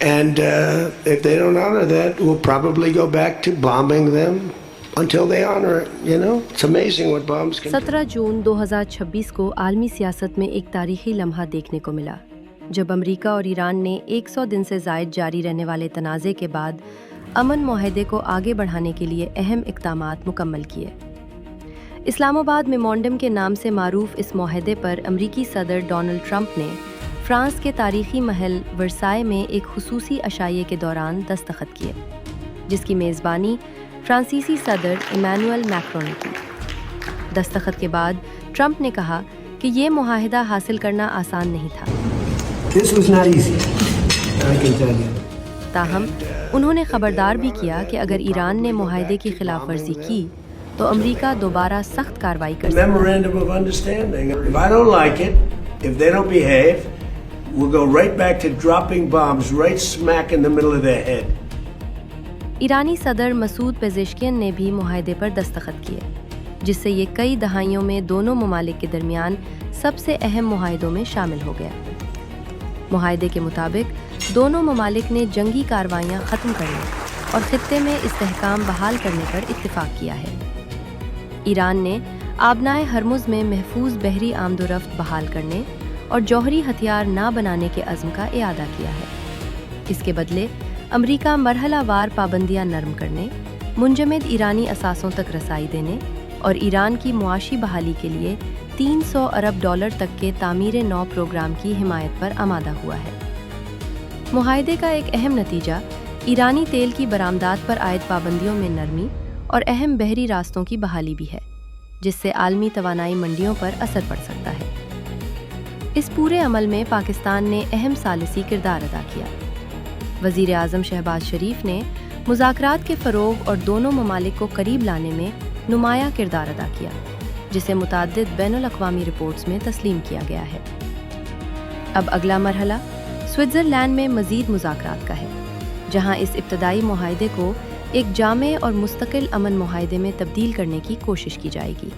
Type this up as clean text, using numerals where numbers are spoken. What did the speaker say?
And if they don't honor that, we'll probably go back to bombing them until they honor it, you know? It's amazing what bombs can do. 17 जून 2026 को आलमी सियासत में एक तारीखी लम्हा देखने को मिला, जब अमेरिका और ईरान ने 100 दिन से ज़ायद जारी रहने वाले तनाज़े के बाद अमन मुआहदे को आगे बढ़ाने के लिए अहम इक़दामात मुकम्मल किए। इस्लामाबाद मेमोरेंडम के नाम से मारूफ इस मुआहदे पर अमरीकी सदर डोनाल्ड ट्रंप ने फ्रांस के तारीखी महल वर्साय में एक खुसूसी अशाइये के दौरान दस्तखत किए, जिसकी मेज़बानी फ्रांसीसी सदर इमैनुअल मैक्रोन ने की। दस्तखत के बाद ट्रंप ने कहा कि ये मुआहदा हासिल करना आसान नहीं था। This was not easy, I can tell you. ताहम उन्होंने खबरदार भी किया कि अगर ईरान ने मुआहदे की खिलाफ वर्जी की तो अमरीका दोबारा सख्त कार्रवाई कर सकता है। Memorandum of understanding. If I don't like it, if they don't behave, we'll go right back to dropping bombs right smack in the middle of their head. ईरानी सदर मसूद पेज़ेश्कियन ने भी मुआहदे पर दस्तखत किए, जिससे ये कई दहाइयों में दोनों ममालिक के दरमियान सबसे अहम मुआहदों में शामिल हो गया। मुआहदे के मुताबिक दोनों ममालिक ने जंगी कार्रवाइयाँ ख़त्म करने और खित्ते में इस्तेहकाम बहाल करने पर इत्तिफाक किया है। ईरान ने आबनाए हरमुज़ में महफूज बहरी आमदोरफ्त बहाल करने और जौहरी हथियार ना बनाने के अज़्म का इआदा किया है। इसके बदले अमरीका मरहलावार पाबंदियाँ नरम करने, मुंजमद ईरानी असासों तक रसाई देने और ईरान की मुआशी बहाली के लिए $300 अरब तक के तामीर नौ प्रोग्राम की हिमायत पर आमादा हुआ है। मुआहदे का एक अहम नतीजा ईरानी तेल की बरामदात पर आयद पाबंदियों में नरमी और अहम बहरी रास्तों की बहाली भी है, जिससे आलमी तवानाई मंडियों पर असर पड़ सकता है। इस पूरे अमल में पाकिस्तान ने अहम सालिसी किरदार अदा किया। वज़ीर आज़म शहबाज शरीफ ने मुज़ाकरात के फ़रोग़ और दोनों ममालिक को करीब लाने में नुमाया किरदार अदा किया, जिसे मुतअद्दिद बैनुल-अक़वामी रिपोर्ट्स में तस्लीम किया गया है। अब अगला मरहला स्विट्ज़रलैंड में मज़ीद मुज़ाकरात का है, जहां इस इब्तदाई मुआहदे को एक जामे और मुस्तकिल अमन मुआहदे में तब्दील करने की कोशिश की जाएगी।